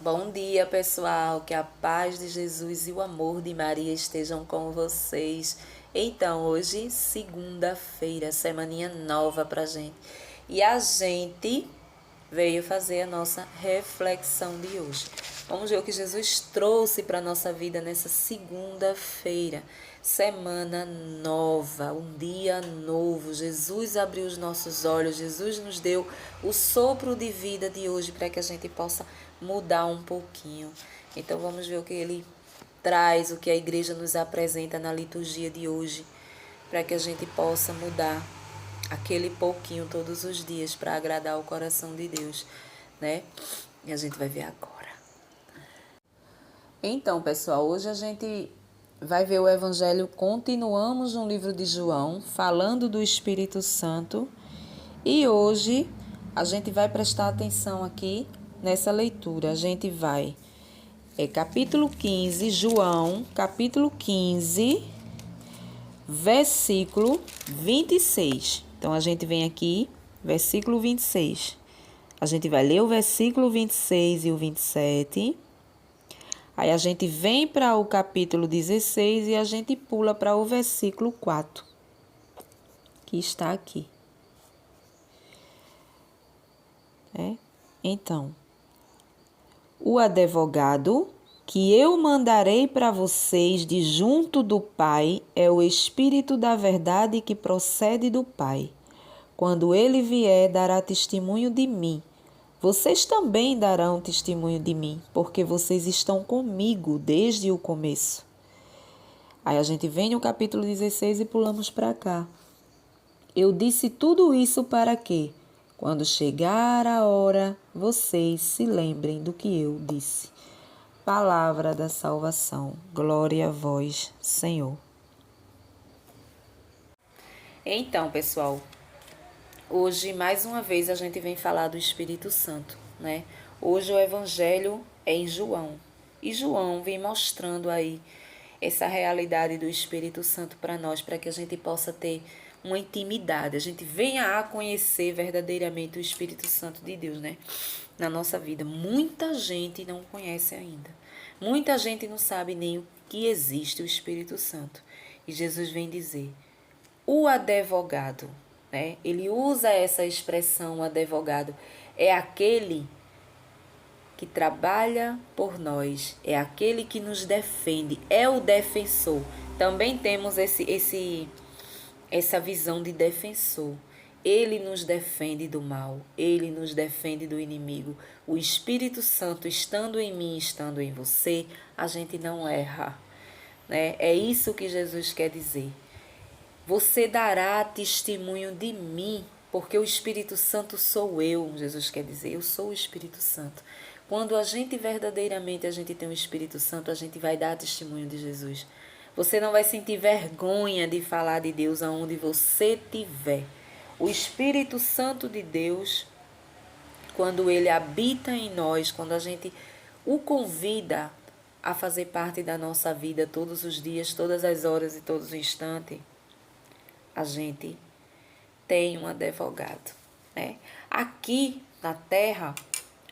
Bom dia, pessoal. Que a paz de Jesus e o amor de Maria estejam com vocês. Então, hoje, segunda-feira, semaninha nova pra gente. E a gente veio fazer a nossa reflexão de hoje. Vamos ver o que Jesus trouxe para a nossa vida nessa segunda-feira. Semana nova, um dia novo. Jesus abriu os nossos olhos, Jesus nos deu o sopro de vida de hoje para que a gente possa mudar um pouquinho. Então vamos ver o que ele traz, o que a igreja nos apresenta na liturgia de hoje, para que a gente possa mudar aquele pouquinho todos os dias para agradar o coração de Deus, né? E a gente vai ver agora. Então, pessoal, hoje a gente vai ver o Evangelho. Continuamos no livro de João, falando do Espírito Santo. E hoje a gente vai prestar atenção aqui nessa leitura. A gente vai, capítulo 15, João, capítulo 15, versículo 26. Então, a gente vem aqui, versículo 26. A gente vai ler o versículo 26 e o 27. Aí a gente vem para o capítulo 16 e a gente pula para o versículo 4, que está aqui. Então, o advogado que eu mandarei para vocês de junto do Pai é o Espírito da verdade que procede do Pai. Quando ele vier, dará testemunho de mim. Vocês também darão testemunho de mim, porque vocês estão comigo desde o começo. Aí a gente vem no capítulo 16 e pulamos para cá. Eu disse tudo isso para que, quando chegar a hora, vocês se lembrem do que eu disse. Palavra da salvação. Glória a vós, Senhor. Então, pessoal, hoje, mais uma vez, a gente vem falar do Espírito Santo, né? Hoje o Evangelho é em João. E João vem mostrando aí essa realidade do Espírito Santo para nós, para que a gente possa ter uma intimidade, a gente venha a conhecer verdadeiramente o Espírito Santo de Deus, né? Na nossa vida. Muita gente não conhece ainda. Muita gente não sabe nem o que existe o Espírito Santo. E Jesus vem dizer, o advogado, né? Ele usa essa expressão, advogado, é aquele que trabalha por nós, é aquele que nos defende, é o defensor. Também temos essa visão de defensor. Ele nos defende do mal, ele nos defende do inimigo. O Espírito Santo estando em mim, estando em você, a gente não erra, né? É isso que Jesus quer dizer. Você dará testemunho de mim, porque o Espírito Santo sou eu, Jesus quer dizer, eu sou o Espírito Santo. Quando a gente verdadeiramente tem o Espírito Santo, a gente vai dar testemunho de Jesus. Você não vai sentir vergonha de falar de Deus aonde você estiver. O Espírito Santo de Deus, quando ele habita em nós, quando a gente o convida a fazer parte da nossa vida todos os dias, todas as horas e todos os instantes, a gente tem um advogado, né? Aqui na Terra,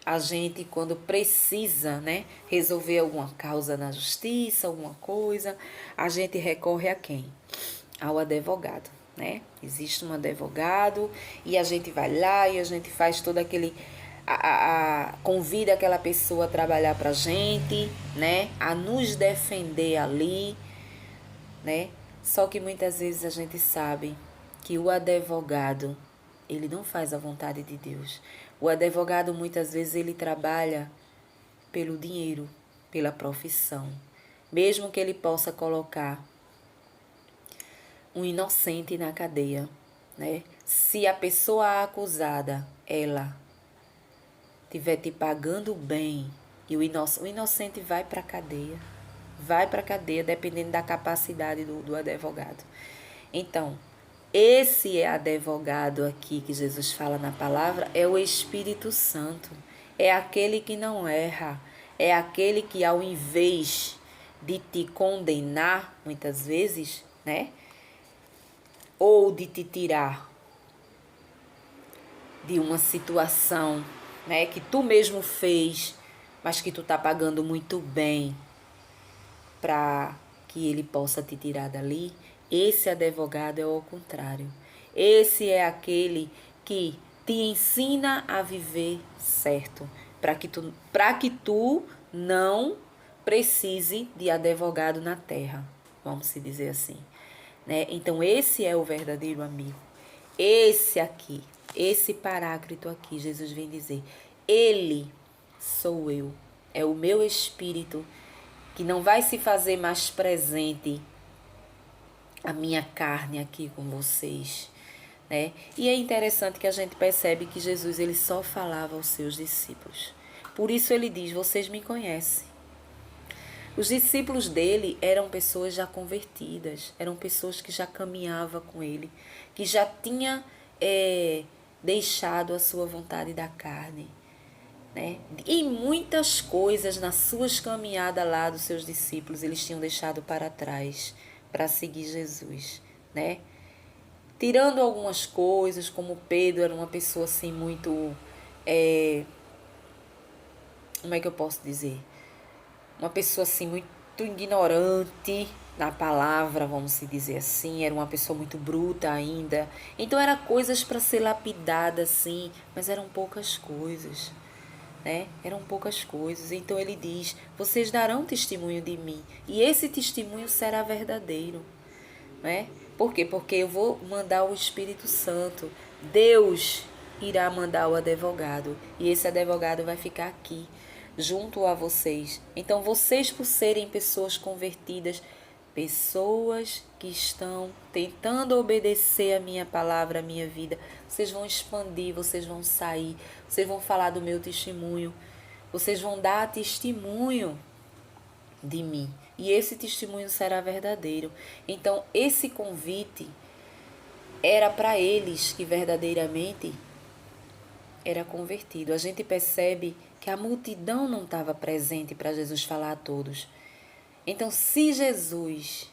a gente, quando precisa, né, resolver alguma causa na justiça, alguma coisa, a gente recorre a quem? Ao advogado, né? Existe um advogado e a gente vai lá e a gente faz todo aquele... convida aquela pessoa a trabalhar pra gente, né? A nos defender ali, né? Só que muitas vezes a gente sabe que o advogado, ele não faz a vontade de Deus. O advogado, muitas vezes, ele trabalha pelo dinheiro, pela profissão. Mesmo que ele possa colocar um inocente na cadeia, né? Se a pessoa acusada, ela estiver te pagando bem, e o inocente vai para a cadeia. Vai para a cadeia, dependendo da capacidade do advogado. Então, esse advogado aqui que Jesus fala na palavra é o Espírito Santo. É aquele que não erra. É aquele que, ao invés de te condenar, muitas vezes, né? Ou de te tirar de uma situação, né, que tu mesmo fez, mas que tu tá pagando muito bem para que ele possa te tirar dali, esse advogado é o contrário. Esse é aquele que te ensina a viver certo, para que tu não precise de advogado na terra, vamos se dizer assim, né? Então esse é o verdadeiro amigo. Esse aqui, esse paráclito aqui, Jesus vem dizer, ele sou eu, é o meu espírito que não vai se fazer mais presente a minha carne aqui com vocês, né? E é interessante que a gente percebe que Jesus ele só falava aos seus discípulos. Por isso ele diz, vocês me conhecem. Os discípulos dele eram pessoas já convertidas, eram pessoas que já caminhavam com ele, que já tinha deixado a sua vontade da carne, né? E muitas coisas nas suas caminhadas lá dos seus discípulos eles tinham deixado para trás para seguir Jesus, né? Tirando algumas coisas, como Pedro era uma pessoa assim muito, como é que eu posso dizer? Uma pessoa assim muito ignorante na palavra, vamos se dizer assim, era uma pessoa muito bruta ainda. Então eram coisas para ser lapidada assim, mas eram poucas coisas, né? Eram poucas coisas. Então ele diz, vocês darão testemunho de mim, e esse testemunho será verdadeiro, né? Por quê? Porque eu vou mandar o Espírito Santo. Deus irá mandar o advogado, e esse advogado vai ficar aqui junto a vocês. Então vocês, por serem pessoas convertidas, pessoas que estão tentando obedecer a minha palavra, a minha vida, vocês vão expandir, vocês vão sair, vocês vão falar do meu testemunho, vocês vão dar testemunho de mim, e esse testemunho será verdadeiro. Então esse convite era para eles que verdadeiramente era convertido. A gente percebe que a multidão não estava presente para Jesus falar a todos. Então, se Jesus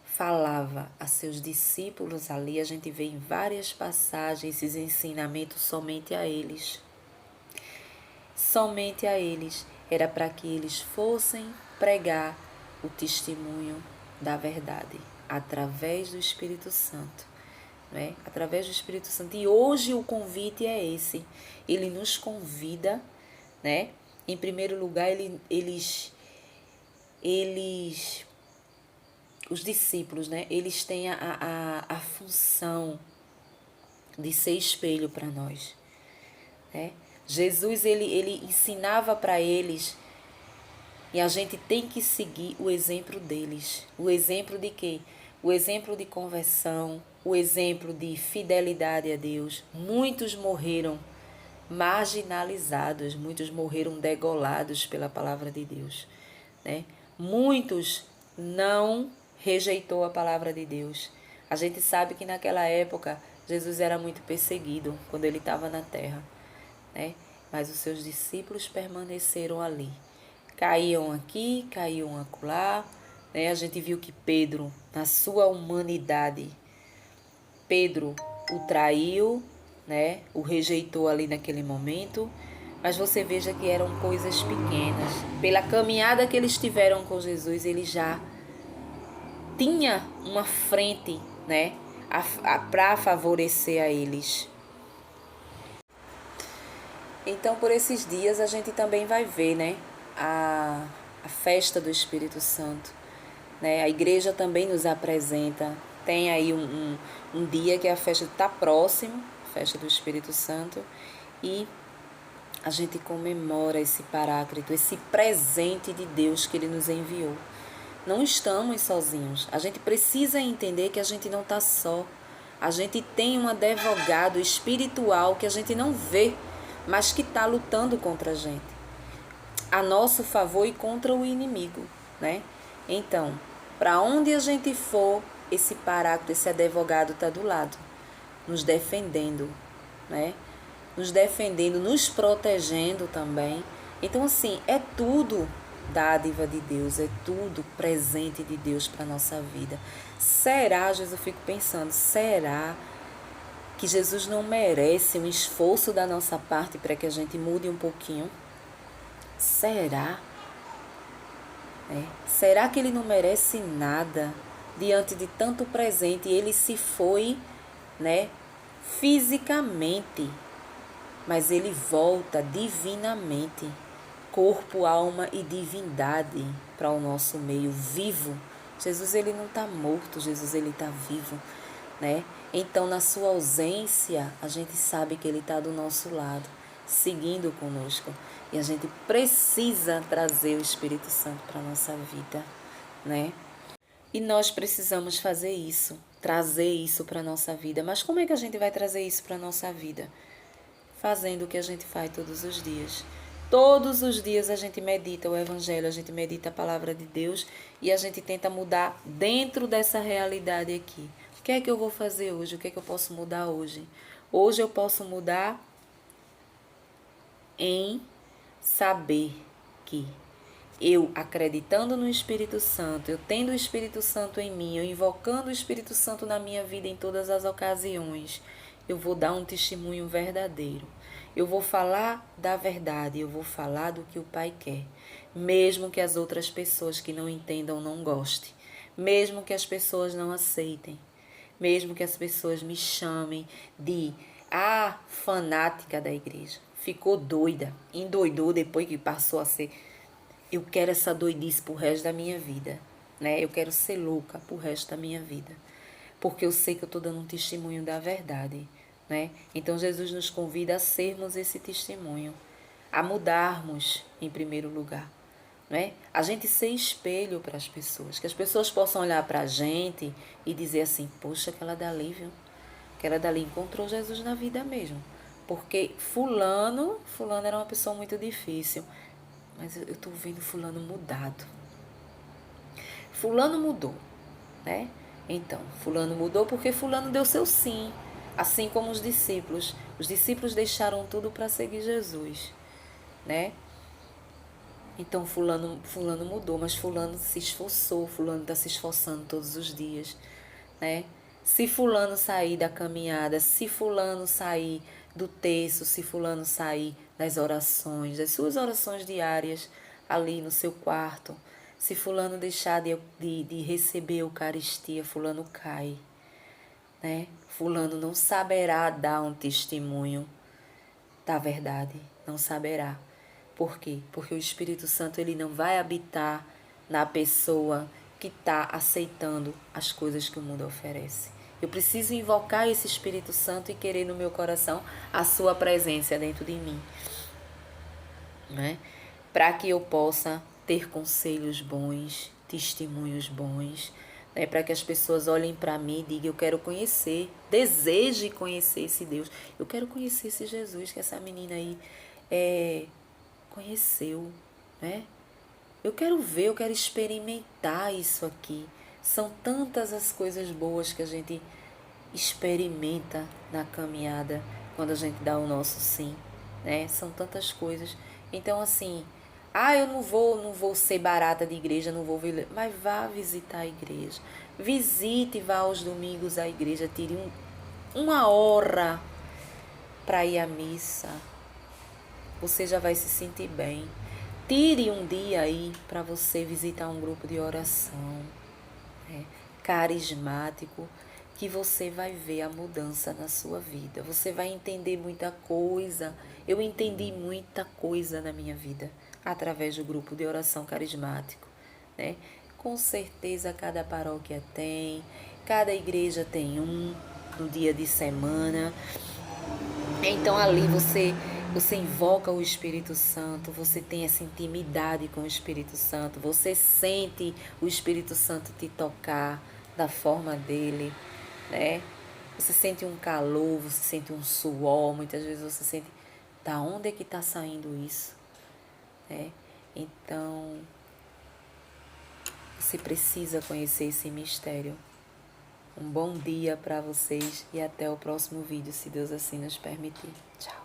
falava a seus discípulos ali, a gente vê em várias passagens esses ensinamentos somente a eles. Somente a eles. Era para que eles fossem pregar o testemunho da verdade, através do Espírito Santo. Né? Através do Espírito Santo. E hoje o convite é esse. Ele nos convida, né? Em primeiro lugar, os discípulos, né? Eles têm a função de ser espelho para nós, né? Jesus, ele ensinava para eles, e a gente tem que seguir o exemplo deles. O exemplo de quê? O exemplo de conversão, o exemplo de fidelidade a Deus. Muitos morreram marginalizados, muitos morreram degolados pela palavra de Deus, né? Muitos não rejeitou a palavra de Deus. A gente sabe que naquela época Jesus era muito perseguido quando ele estava na terra, né? Mas os seus discípulos permaneceram ali. Caíam aqui, caíam acolá, né? A gente viu que Pedro, na sua humanidade, Pedro o traiu, né? O rejeitou ali naquele momento, mas você veja que eram coisas pequenas. Pela caminhada que eles tiveram com Jesus, ele já tinha uma frente, né? Para favorecer a eles. Então, por esses dias, a gente também vai ver, né? A festa do Espírito Santo, né? A igreja também nos apresenta. Tem aí um dia que a festa está próximo, a festa do Espírito Santo, e a gente comemora esse Paráclito, esse presente de Deus que Ele nos enviou. Não estamos sozinhos. A gente precisa entender que a gente não está só. A gente tem um advogado espiritual que a gente não vê, mas que está lutando contra a gente, a nosso favor e contra o inimigo, né? Então, para onde a gente for, esse paráclito, esse advogado está do lado, nos defendendo, né? Nos defendendo, nos protegendo também. Então, assim, é tudo dádiva de Deus, é tudo presente de Deus para a nossa vida. Será, às vezes eu fico pensando, será que Jesus não merece um esforço da nossa parte para que a gente mude um pouquinho? Será? Será que ele não merece nada diante de tanto presente? Ele se foi, né, fisicamente, mas ele volta divinamente, corpo, alma e divindade para o nosso meio, vivo. Jesus, ele não está morto, Jesus, ele está vivo, né? Então, na sua ausência, a gente sabe que ele está do nosso lado, seguindo conosco. E a gente precisa trazer o Espírito Santo para a nossa vida, né? E nós precisamos fazer isso, trazer isso para a nossa vida. Mas como é que a gente vai trazer isso para a nossa vida? Fazendo o que a gente faz todos os dias. Todos os dias a gente medita o Evangelho, a gente medita a palavra de Deus e a gente tenta mudar dentro dessa realidade aqui. O que é que eu vou fazer hoje? O que é que eu posso mudar hoje? Hoje eu posso mudar em saber que eu acreditando no Espírito Santo, eu tendo o Espírito Santo em mim, eu invocando o Espírito Santo na minha vida em todas as ocasiões, eu vou dar um testemunho verdadeiro. Eu vou falar da verdade, eu vou falar do que o Pai quer, mesmo que as outras pessoas que não entendam não gostem, mesmo que as pessoas não aceitem, mesmo que as pessoas me chamem de fanática da igreja. Ficou doida, endoidou depois que passou a ser. Eu quero essa doidice pro resto da minha vida, né? Eu quero ser louca pro resto da minha vida, porque eu sei que eu estou dando um testemunho da verdade, né? Então Jesus nos convida a sermos esse testemunho, a mudarmos em primeiro lugar, né? A gente ser espelho para as pessoas, que as pessoas possam olhar para a gente e dizer assim, poxa, aquela dali, viu? Aquela dali encontrou Jesus na vida mesmo, porque fulano era uma pessoa muito difícil, mas eu estou vendo fulano mudado. Fulano mudou, né? Então, fulano mudou porque fulano deu seu sim, assim como os discípulos. Os discípulos deixaram tudo para seguir Jesus, né? Então, fulano mudou, mas fulano se esforçou, fulano está se esforçando todos os dias, né? Se fulano sair da caminhada, se fulano sair do texto, se fulano sair das orações, das suas orações diárias ali no seu quarto, se fulano deixar de receber a Eucaristia, fulano cai, né? Fulano não saberá dar um testemunho da verdade, não saberá. Por quê? Porque o Espírito Santo ele não vai habitar na pessoa que está aceitando as coisas que o mundo oferece. Eu preciso invocar esse Espírito Santo e querer no meu coração a sua presença dentro de mim, né? Para que eu possa ter conselhos bons, testemunhos bons, né? Para que as pessoas olhem para mim e digam, eu quero conhecer, deseje conhecer esse Deus. Eu quero conhecer esse Jesus que essa menina aí conheceu, né? Eu quero ver, eu quero experimentar isso aqui. São tantas as coisas boas que a gente experimenta na caminhada quando a gente dá o nosso sim, né? São tantas coisas. Então, assim, eu não vou ser barata de igreja, não vou ver, mas vá visitar a igreja. Visite, vá aos domingos à igreja, tire uma hora para ir à missa. Você já vai se sentir bem. Tire um dia aí para você visitar um grupo de oração, né, carismático, que você vai ver a mudança na sua vida. Você vai entender muita coisa. Eu entendi muita coisa na minha vida através do grupo de oração carismático, né? Com certeza cada paróquia tem, cada igreja tem um no dia de semana. Então ali você invoca o Espírito Santo, você tem essa intimidade com o Espírito Santo, você sente o Espírito Santo te tocar da forma dele, né? Você sente um calor, você sente um suor, muitas vezes você sente, da onde é que está saindo isso, né? Então, você precisa conhecer esse mistério. Um bom dia para vocês e até o próximo vídeo, se Deus assim nos permitir. Tchau.